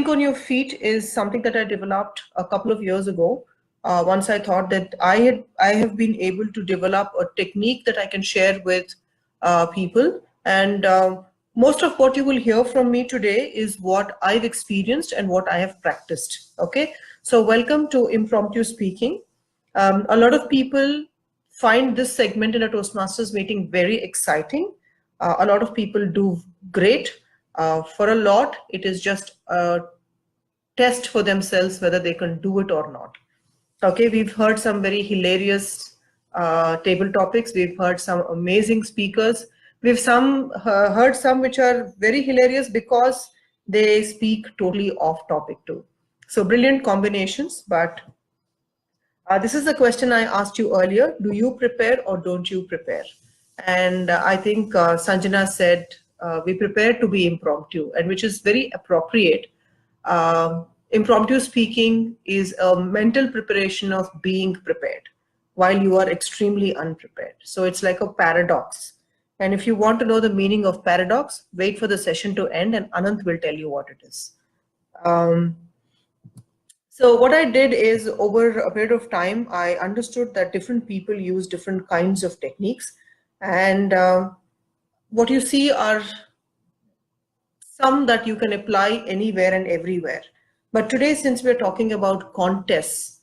on your feet is something that I developed a couple of years ago. Once I thought that I have been able to develop a technique that I can share with people, and most of what you will hear from me today is what I've experienced and what I have practiced. Okay, so welcome to Impromptu Speaking. A lot of people find this segment in a Toastmasters meeting very exciting. A lot of people do great. For a lot, it is just a test for themselves whether they can do it or not. Okay, we've heard some very hilarious table topics. We've heard some amazing speakers. We've heard some which are very hilarious because they speak totally off topic too. So brilliant combinations, but this is the question I asked you earlier. Do you prepare or don't you prepare? And I think Sanjana said, we prepare to be impromptu, and which is very appropriate. Impromptu speaking is a mental preparation of being prepared while you are extremely unprepared. So it's like a paradox. And if you want to know the meaning of paradox, wait for the session to end and Anant will tell you what it is. So what I did is, over a period of time, I understood that different people use different kinds of techniques. And what you see are some that you can apply anywhere and everywhere. But today, since we're talking about contests,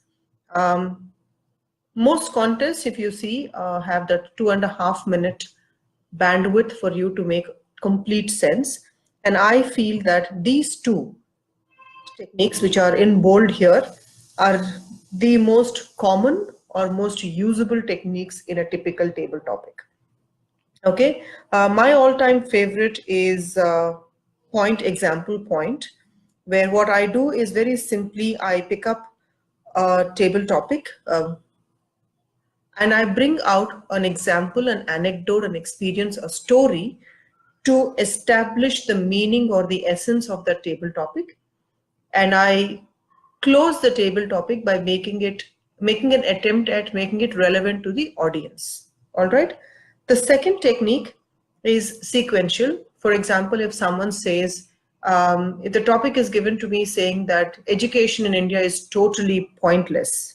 most contests, if you see, have that 2.5 minute bandwidth for you to make complete sense. And I feel that these two techniques, which are in bold here, are the most common or most usable techniques in a typical table topic. Okay, my all-time favorite is point, example, point, where what I do is very simply I pick up a table topic and I bring out an example, an anecdote, an experience, a story to establish the meaning or the essence of that table topic. And I close the table topic by making an attempt at making it relevant to the audience. All right. The second technique is sequential. For example, if someone says, if the topic is given to me saying that education in India is totally pointless,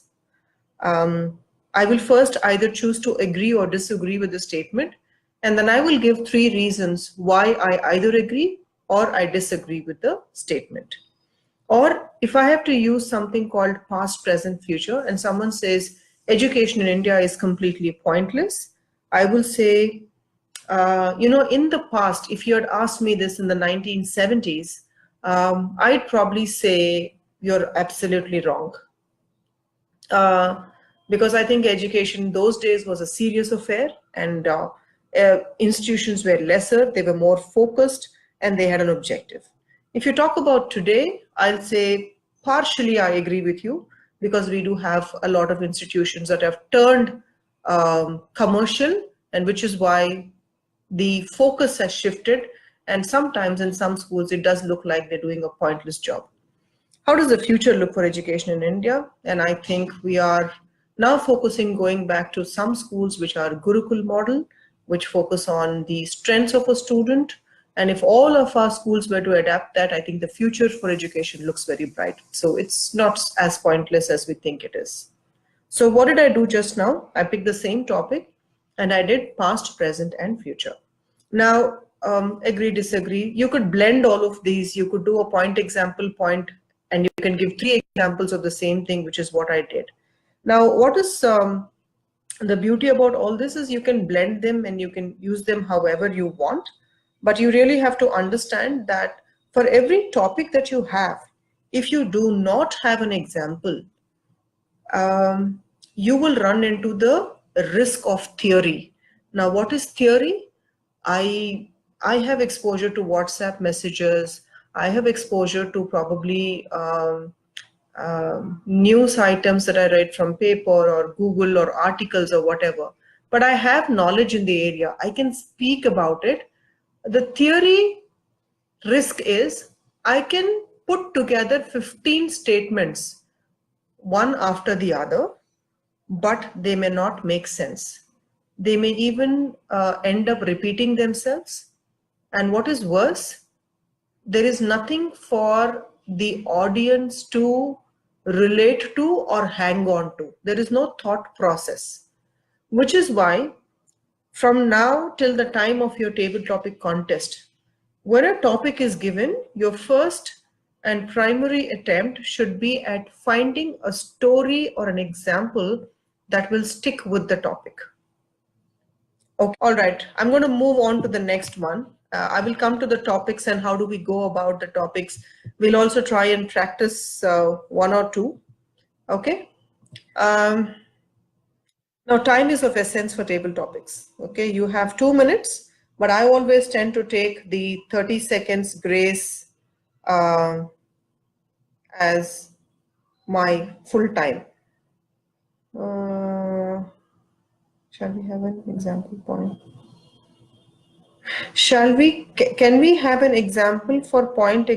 I will first either choose to agree or disagree with the statement, and then I will give 3 reasons why I either agree or I disagree with the statement. Or if I have to use something called past, present, future, and someone says education in India is completely pointless, I will say, in the past, if you had asked me this in the 1970s, I'd probably say you're absolutely wrong. Because I think education those days was a serious affair, and institutions were lesser, they were more focused, and they had an objective. If you talk about today, I'll say partially I agree with you, because we do have a lot of institutions that have turned commercial, and which is why the focus has shifted. And sometimes in some schools, it does look like they're doing a pointless job. How does the future look for education in India? And I think we are now focusing, going back to some schools which are Gurukul model, which focus on the strengths of a student. And if all of our schools were to adapt that, I think the future for education looks very bright. So it's not as pointless as we think it is. So what did I do just now? I picked the same topic and I did past, present, and future. Now, agree, disagree. You could blend all of these. You could do a point, example, point, and you can give 3 examples of the same thing, which is what I did. Now, what is the beauty about all this is you can blend them and you can use them however you want. But you really have to understand that for every topic that you have, if you do not have an example, you will run into the risk of theory. Now, what is theory? I have exposure to WhatsApp messages. I have exposure to probably news items that I read from paper or Google or articles or whatever. But I have knowledge in the area. I can speak about it. The theory risk is I can put together 15 statements, one after the other, but they may not make sense. They may even end up repeating themselves. And what is worse, there is nothing for the audience to relate to or hang on to. There is no thought process, which is why from now till the time of your table topic contest, when a topic is given, your first and primary attempt should be at finding a story or an example that will stick with the topic. Okay, all right. I'm going to move on to the next one. I will come to the topics and how do we go about the topics. We'll also try and practice one or two. Okay. Now, time is of essence for table topics. Okay, you have 2 minutes, but I always tend to take the 30 seconds grace as my full time. Shall we have an example point? Can we have an example for point?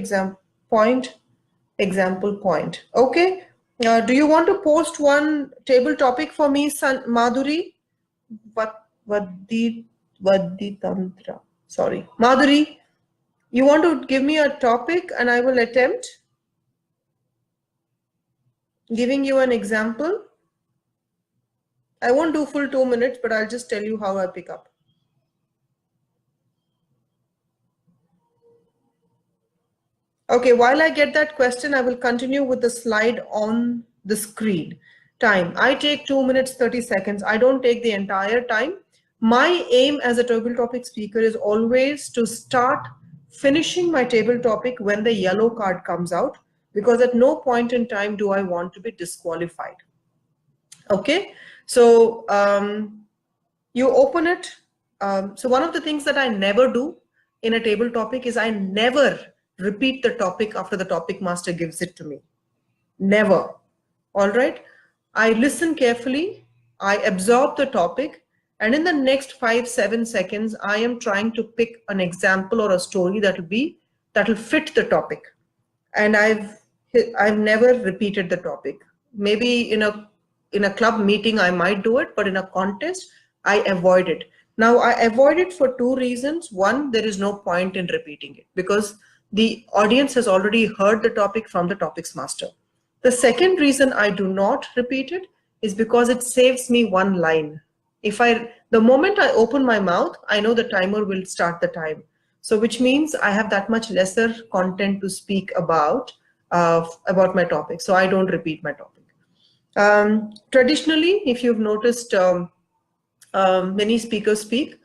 Okay. Do you want to post one table topic for me, Madhuri? Vaddi Tantra. Sorry. Madhuri, you want to give me a topic and I will attempt giving you an example. I won't do full 2 minutes, but I'll just tell you how I pick up. Okay, while I get that question, I will continue with the slide on the screen. Time. I take 2 minutes, 30 seconds. I don't take the entire time. My aim as a table topic speaker is always to start finishing my table topic when the yellow card comes out, because at no point in time do I want to be disqualified. Okay, so you open it. So one of the things that I never do in a table topic is I never repeat the topic after the topic master gives it to me. Never. All right. I listen carefully. I absorb the topic. And in the next 5-7 seconds, I am trying to pick an example or a story that will fit the topic. And I've never repeated the topic. Maybe in a club meeting, I might do it, but in a contest, I avoid it. Now, I avoid it for 2 reasons. One, there is no point in repeating it because the audience has already heard the topic from the topics master. The second reason I do not repeat it is because it saves me one line. The moment I open my mouth, I know the timer will start the time. So which means I have that much lesser content to speak about my topic. So I don't repeat my topic. Traditionally, if you've noticed, many speakers speak.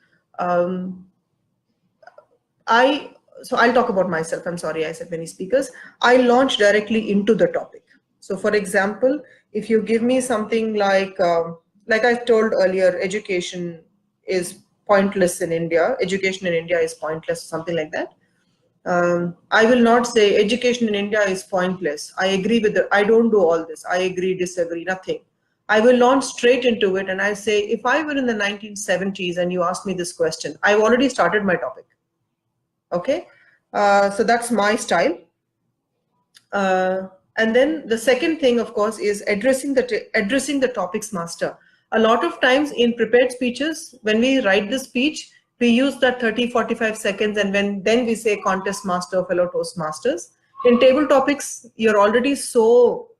So I'll talk about myself. I'm sorry, I said many speakers. I launch directly into the topic. So for example, if you give me something like I told earlier, education is pointless in India. Education in India is pointless, something like that. I will not say education in India is pointless. I agree with it. I don't do all this. I agree, disagree, nothing. I will launch straight into it and I say, if I were in the 1970s and you asked me this question, I've already started my topic. Okay, so that's my style. And then the second thing, of course, is addressing the topics master. A lot of times in prepared speeches, when we write the speech, we use that 30-45 seconds and then we say contest master, fellow Toastmasters. In table topics, you're already so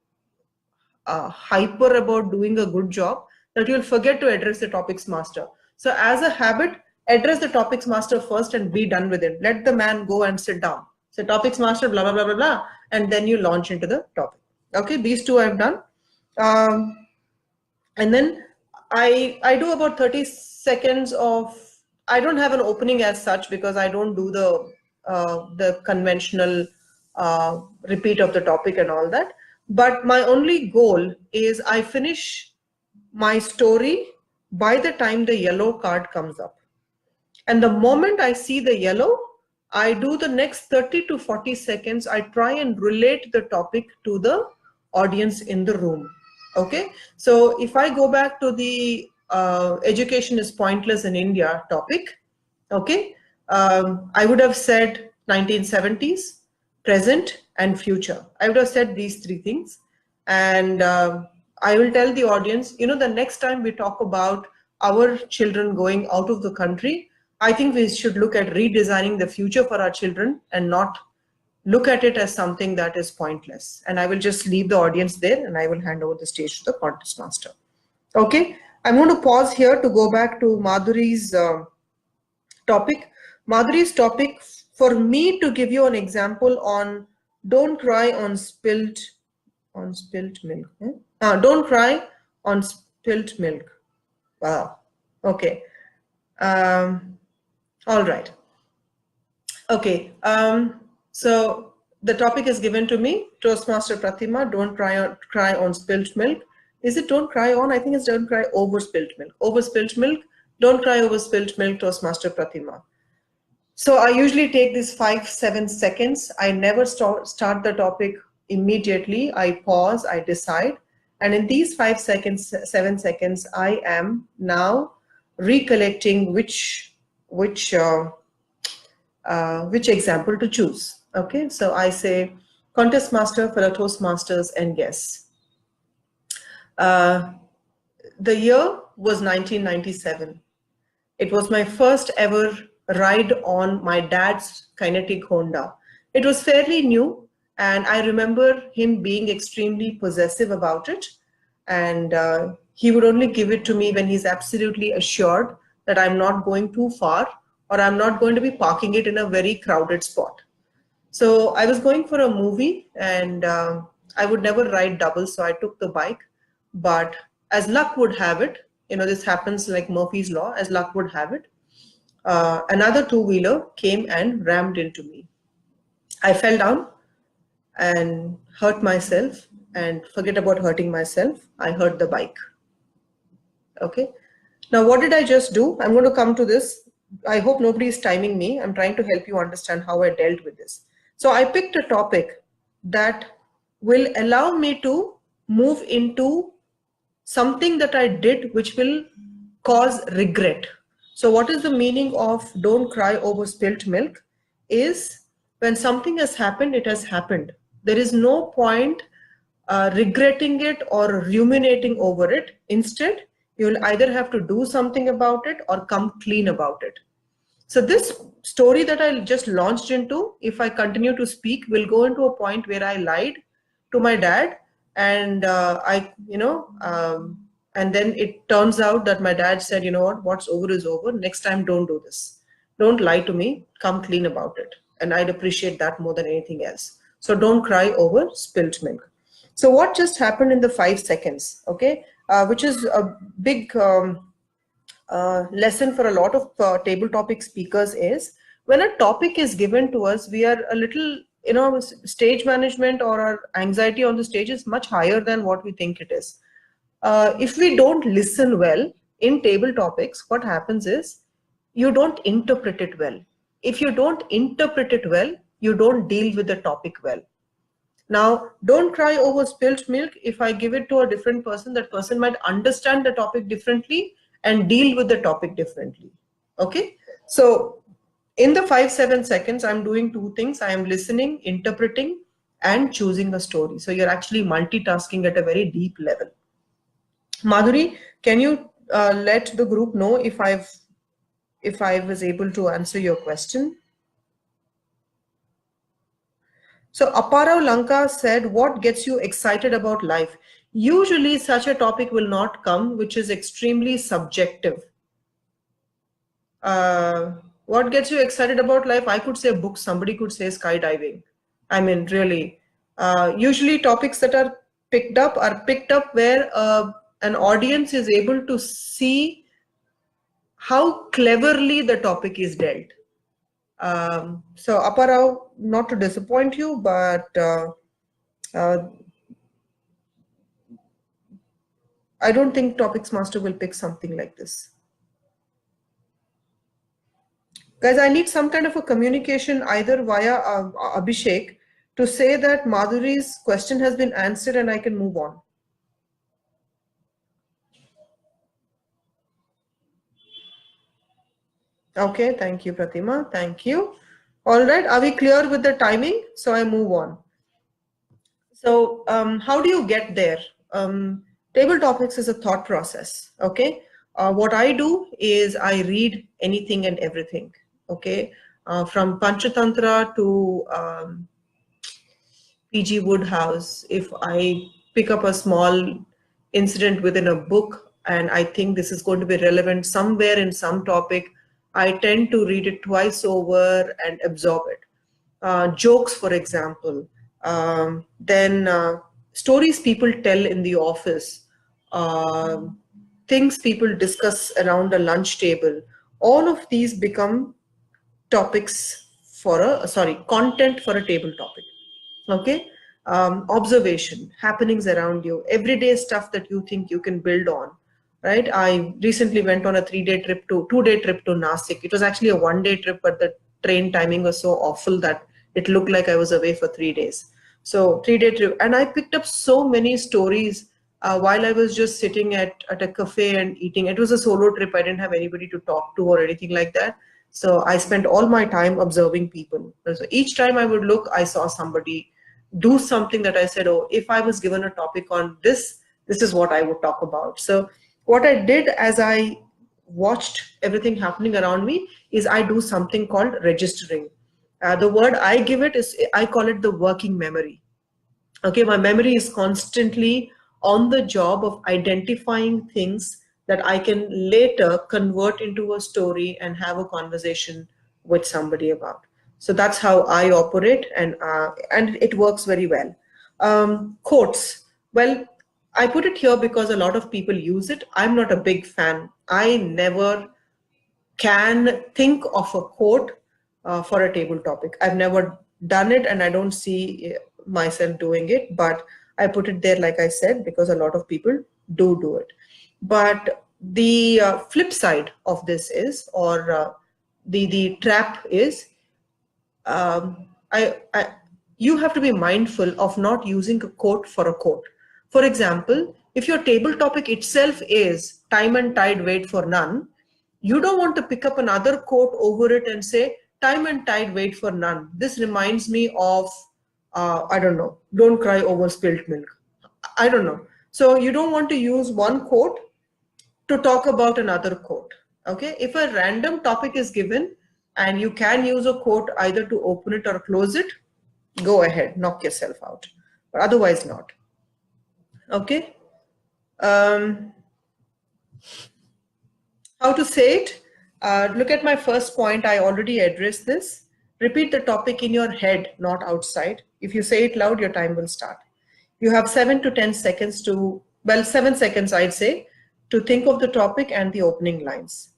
hyper about doing a good job that you'll forget to address the topics master. So as a habit, address the topics master first and be done with it. Let the man go and sit down. So topics master, blah, blah, blah, blah, blah, and then you launch into the topic. Okay, these two I've done. And then I do about 30 seconds of, I don't have an opening as such because I don't do the conventional repeat of the topic and all that. But my only goal is I finish my story by the time the yellow card comes up. And the moment I see the yellow, I do the next 30 to 40 seconds. I try and relate the topic to the audience in the room. Okay. So if I go back to the education is pointless in India topic, okay, I would have said 1970s, present and future. I would have said these 3 things. And I will tell the audience, the next time we talk about our children going out of the country, I think we should look at redesigning the future for our children and not look at it as something that is pointless. And I will just leave the audience there and I will hand over the stage to the contest master. Okay, I'm going to pause here to go back to Madhuri's topic. Madhuri's topic, for me to give you an example on don't cry on spilt milk. Don't cry on spilt milk. Wow. Okay. All right. Okay. So the topic is given to me, Toastmaster Prathima, don't cry on spilt milk. Is it don't cry on? I think it's don't cry over spilt milk. Over spilt milk, don't cry over spilt milk, Toastmaster Prathima. So I usually take this 5-7 seconds. I never start the topic immediately. I pause, I decide. And in these 5 seconds, 7 seconds, I am now recollecting which example to choose. Okay, so I say contest master, fellow Toastmasters and guests. The year was 1997. It was my first ever ride on my dad's kinetic Honda. It was fairly new, and I remember him being extremely possessive about it. And he would only give it to me when he's absolutely assured that I'm not going too far or I'm not going to be parking it in a very crowded spot. So I was going for a movie, and I would never ride double, so I took the bike. But as luck would have it, this happens like Murphy's Law, as luck would have it, another two-wheeler came and rammed into me. I fell down and hurt myself, and forget about hurting myself, I hurt the bike. Okay. Now, what did I just do? I'm going to come to this. I hope nobody is timing me. I'm trying to help you understand how I dealt with this. So I picked a topic that will allow me to move into something that I did which will cause regret. So what is the meaning of don't cry over spilt milk? Is when something has happened, it has happened. There is no point regretting it or ruminating over it. Instead, you will either have to do something about it or come clean about it. So this story that I just launched into, if I continue to speak, will go into a point where I lied to my dad, and and then it turns out that my dad said, you know what, what's over is over. Next time, don't do this. Don't lie to me. Come clean about it. And I'd appreciate that more than anything else. So don't cry over spilt milk. So what just happened in the 5 seconds, okay, which is a big lesson for a lot of table topic speakers, is when a topic is given to us, we are a little, stage management or our anxiety on the stage is much higher than what we think it is. If we don't listen well in table topics, what happens is you don't interpret it well. If you don't interpret it well, you don't deal with the topic well. Now, don't cry over spilt milk. If I give it to a different person, that person might understand the topic differently and deal with the topic differently. Okay, so in the 5-7 seconds, I'm doing two things. I am listening, interpreting, and choosing a story. So you're actually multitasking at a very deep level. Madhuri, can you let the group know if I was able to answer your question? So Aparav Lanka said, what gets you excited about life? Usually such a topic will not come, which is extremely subjective. What gets you excited about life? I could say books, somebody could say skydiving. I mean, really. Usually topics that are picked up where an audience is able to see how cleverly the topic is dealt. So Aparav, not to disappoint you, but I don't think Topics Master will pick something like this. Guys, I need some kind of a communication either via Abhishek to say that Madhuri's question has been answered and I can move on. Okay, thank you, Prathima. Thank you. All right, are we clear with the timing? So I move on. So how do you get there? Table topics is a thought process, okay? What I do is I read anything and everything, okay? From Panchatantra to PG Woodhouse. If I pick up a small incident within a book and I think this is going to be relevant somewhere in some topic, I tend to read it twice over and absorb it. Jokes, for example, then stories people tell in the office, things people discuss around a lunch table, all of these become topics for content for a table topic. Okay. Observation, happenings around you, everyday stuff that you think you can build on, right? I recently went on a 2-day trip to Nasik. It was actually a 1-day trip, but the train timing was so awful that it looked like I was away for 3 days. So 3-day trip, and I picked up so many stories while I was just sitting at a cafe and eating. It was a solo trip. I didn't have anybody to talk to or anything like that. So I spent all my time observing people. So each time I would look, I saw somebody do something that I said, oh, if I was given a topic on this, this is what I would talk about. So what I did as I watched everything happening around me is I do something called registering. The word I give it is, I call it the working memory. Okay, my memory is constantly on the job of identifying things that I can later convert into a story and have a conversation with somebody about. So that's how I operate, and it works very well. Quotes. Well, I put it here because a lot of people use it. I'm not a big fan. I never can think of a quote for a table topic. I've never done it and I don't see myself doing it, but I put it there, like I said, because a lot of people do it. But the flip side of this is, or the trap is, you have to be mindful of not using a quote for a quote. For example, if your table topic itself is time and tide wait for none, you don't want to pick up another quote over it and say, time and tide wait for none. This reminds me of, I don't know, don't cry over spilt milk. I don't know. So you don't want to use one quote to talk about another quote. Okay. If a random topic is given and you can use a quote either to open it or close it, go ahead, knock yourself out. But otherwise not. Okay. Um, How to say it? Look at my first point. I already addressed this. Repeat the topic in your head, not outside. If you say it loud, your time will start. You have 7 to 10 seconds to, well, 7 seconds, I'd say, to think of the topic and the opening lines.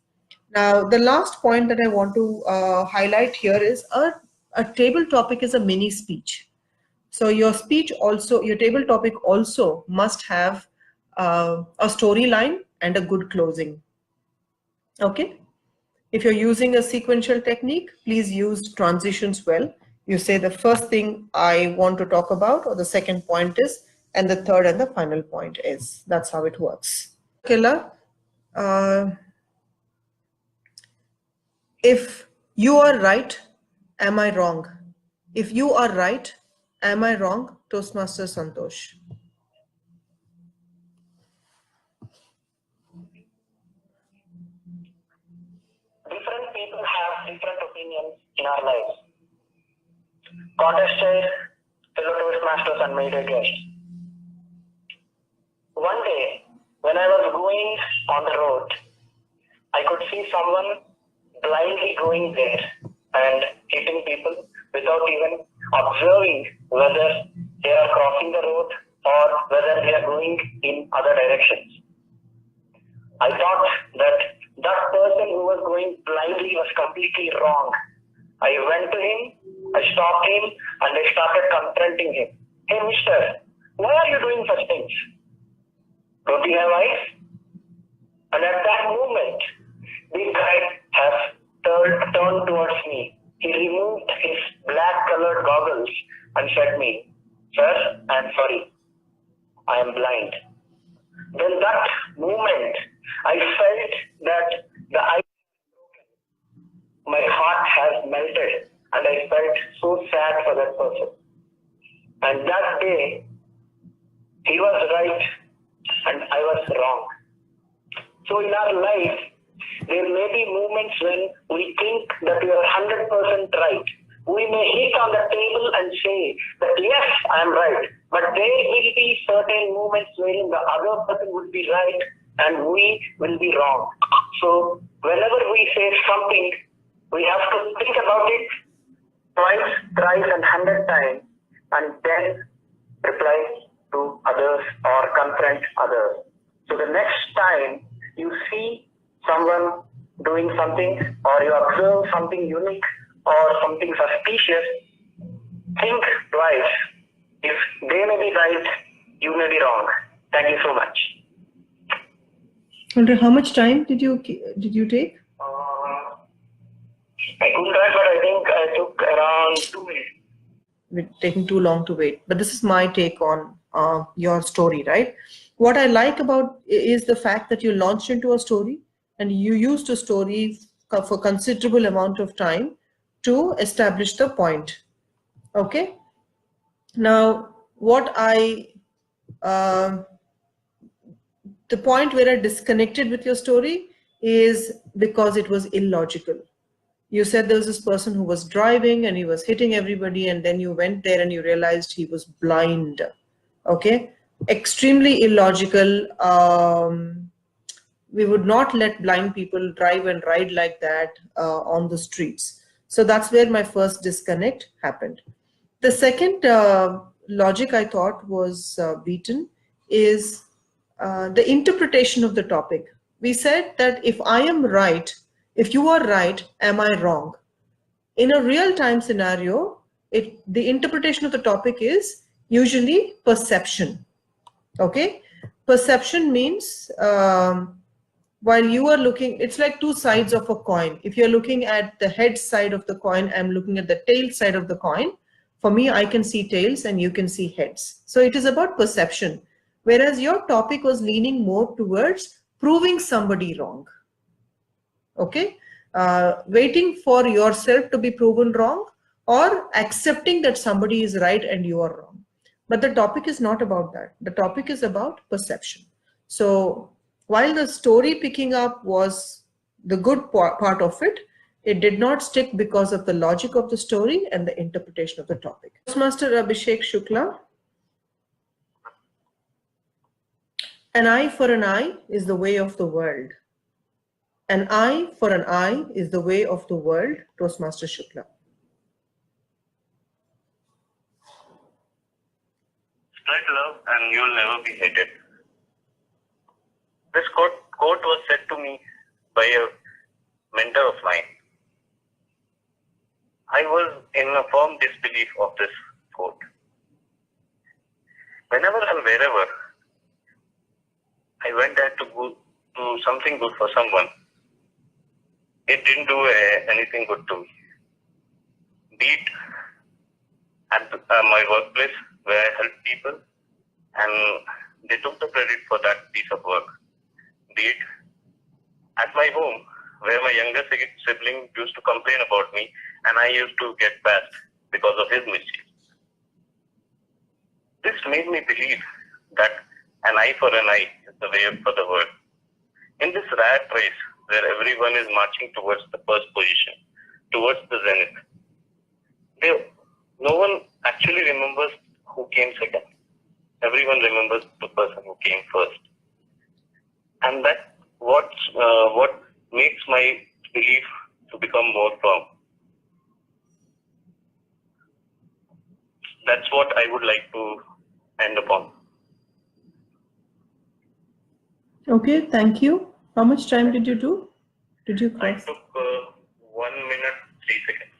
Now, the last point that I want to highlight here is a table topic is a mini speech. So your speech also, your table topic also must have a storyline and a good closing. Okay. If you're using a sequential technique, please use transitions well. You say the first thing I want to talk about, or the second point is, and the third and the final point is. That's how it works. Killa, if you are right, am I wrong? If you are right, am I wrong? Toastmaster Santosh. Different people have different opinions in our lives. Contested, fellow Toastmasters and my dear guests. One day, when I was going on the road, I could see someone blindly going there and hitting people without even observing whether they are crossing the road or whether they are going in other directions. I thought that that person who was going blindly was completely wrong. I went to him, I stopped him, and I started confronting him. Hey, mister, why are you doing such things? Don't you have eyes? And at that moment, the guy has turned towards me. He removed his black-colored goggles and said me, sir, I'm sorry. I am blind. Then that moment, I felt that the ice is broken. My heart has melted and I felt so sad for that person. And that day, he was right and I was wrong. So in our life, there may be moments when we think that we are 100% right, We may hit on the table and say that yes, I am right, but there will be certain moments wherein the other person would be right and we will be wrong. So whenever we say something, we have to think about it twice, thrice, and 100 times, and then reply to others or confront others. So the next time you see someone doing something or you observe something unique or something suspicious, think twice. If they may be right, you may be wrong. Thank you so much. Andre, how much time did you take? I couldn't write, but I think I took around 2 minutes. We're taking too long to wait. But this is my take on your story, right? What I like about is the fact that you launched into a story and you used a story for considerable amount of time to establish the point. Okay. Now, the point where I disconnected with your story is because it was illogical. You said there was this person who was driving and he was hitting everybody, and then you went there and you realized he was blind. Okay, extremely illogical. We would not let blind people drive and ride like that on the streets. So that's where my first disconnect happened. The second logic I thought was beaten is the interpretation of the topic. We said that if I am right, if you are right, am I wrong? In a real-time scenario, the interpretation of the topic is usually perception. Okay? Perception means while you are looking, it's like two sides of a coin. If you're looking at the head side of the coin, I'm looking at the tail side of the coin. For me, I can see tails and you can see heads. So it is about perception. Whereas your topic was leaning more towards proving somebody wrong. Okay, waiting for yourself to be proven wrong or accepting that somebody is right and you are wrong. But the topic is not about that. The topic is about perception. So while the story picking up was the good part of it, it did not stick because of the logic of the story and the interpretation of the topic. Master Abhishek Shukla. An eye for an eye is the way of the world. An eye for an eye is the way of the world, Toastmaster Shukla. Spread love and you'll never be hated. This quote was said to me by a mentor of mine. I was in a firm disbelief of this quote. Whenever and wherever I went there to do something good for someone, it didn't do anything good to me. Be it at my workplace where I helped people and they took the credit for that piece of work. Be it at my home where my younger sibling used to complain about me and I used to get bashed because of his mischief. This made me believe that an eye for an eye is the way for the world. In this rat race where everyone is marching towards the first position, towards the zenith, no one actually remembers who came second. Everyone remembers the person who came first. And that's what makes my belief to become more firm. That's what I would like to end upon. Okay, thank you. How much time did you do? Did you cross? I took 1 minute, 3 seconds.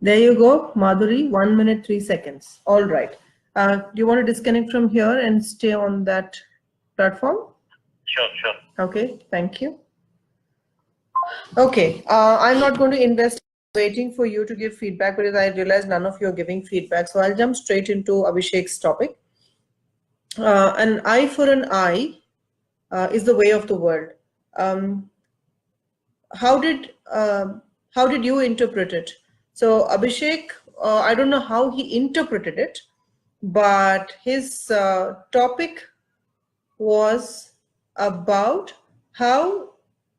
There you go, Madhuri, 1 minute, 3 seconds. All right. Do you want to disconnect from here and stay on that platform? Sure. Okay, thank you. Okay, I'm not going to invest waiting for you to give feedback because I realize none of you are giving feedback. So I'll jump straight into Abhishek's topic. An eye for an eye is the way of the world. How did you interpret it? So Abhishek, I don't know how he interpreted it, but his topic was about how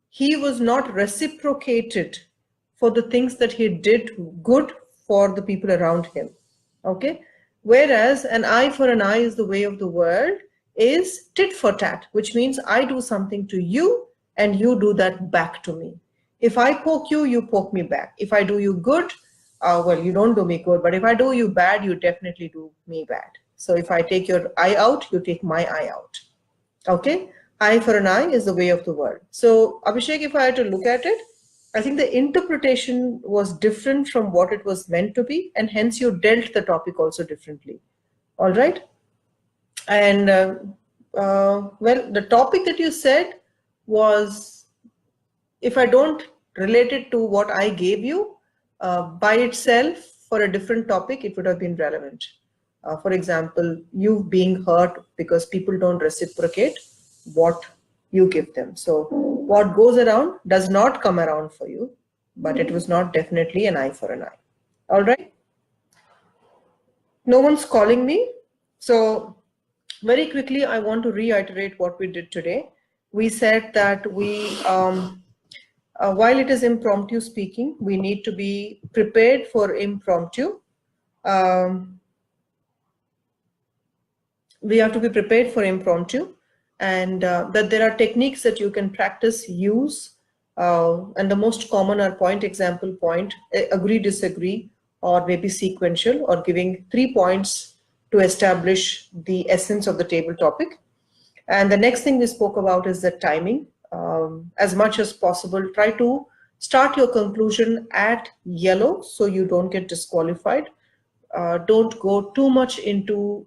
he was not reciprocated for the things that he did good for the people around him. Okay. Whereas an eye for an eye is the way of the world is tit for tat, which means I do something to you and you do that back to me. If I poke you, you poke me back. If I do you good, well, you don't do me good, but if I do you bad, you definitely do me bad. So if I take your eye out, you take my eye out. Okay, eye for an eye is the way of the world. So Abhishek, if I had to look at it, I think the interpretation was different from what it was meant to be, and hence you dealt the topic also differently. All right. And well, the topic that you said was, if I don't relate it to what I gave you by itself for a different topic, it would have been relevant. For example, you being hurt because people don't reciprocate what you give them. So what goes around does not come around for you, but it was not definitely an eye for an eye. All right. No one's calling me. So very quickly, I want to reiterate what we did today. We said that while it is impromptu speaking, we need to be prepared for impromptu. We have to be prepared for impromptu, and that there are techniques that you can practice, use, and the most common are point, example, point, agree, disagree, or maybe sequential, or giving 3 points to establish the essence of the table topic. And the next thing we spoke about is the timing. As much as possible, try to start your conclusion at yellow so you don't get disqualified. Don't go too much into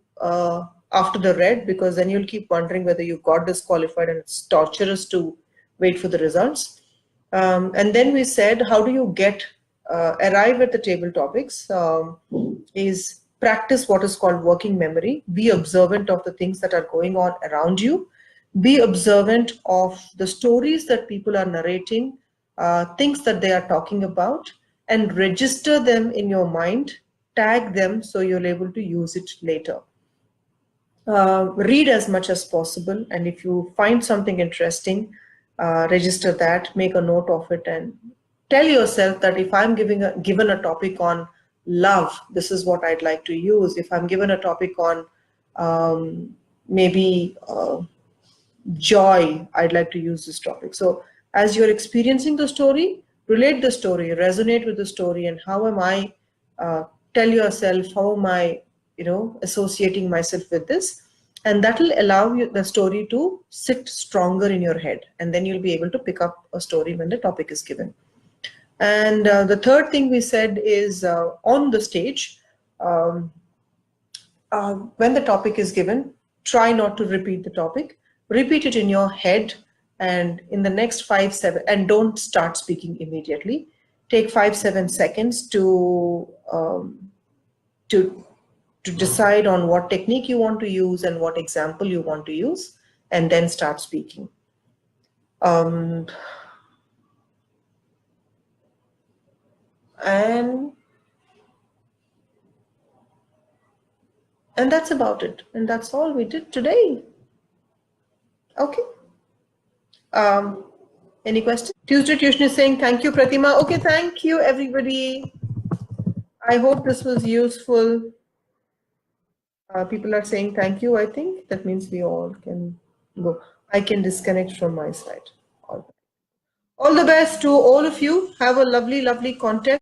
after the red, because then you'll keep wondering whether you got disqualified, and it's torturous to wait for the results. And then we said, how do you get arrive at the table topics is practice what is called working memory. Be observant of the things that are going on around you. Be observant of the stories that people are narrating, things that they are talking about, and register them in your mind, tag them so you're able to use it later. Read as much as possible, and if you find something interesting, register that, make a note of it, and tell yourself that if I'm given a topic on love, this is what I'd like to use. If I'm given a topic on maybe joy, I'd like to use this topic. So as you're experiencing the story, relate the story, resonate with the story, and how am I, tell yourself, how am I, associating myself with this, and that will allow you the story to sit stronger in your head, and then you'll be able to pick up a story when the topic is given. And the third thing we said is on the stage, when the topic is given, try not to repeat the topic. Repeat it in your head, and in the next 5-7, and don't start speaking immediately. Take 5-7 seconds to decide on what technique you want to use and what example you want to use, and then start speaking. And that's about it. And that's all we did today. Okay. Any questions? Tuesday Tuition is saying, thank you, Prathima. Okay, thank you, everybody. I hope this was useful. People are saying thank you, I think. That means we all can go. I can disconnect from my side. All the best to all of you. Have a lovely, lovely contest.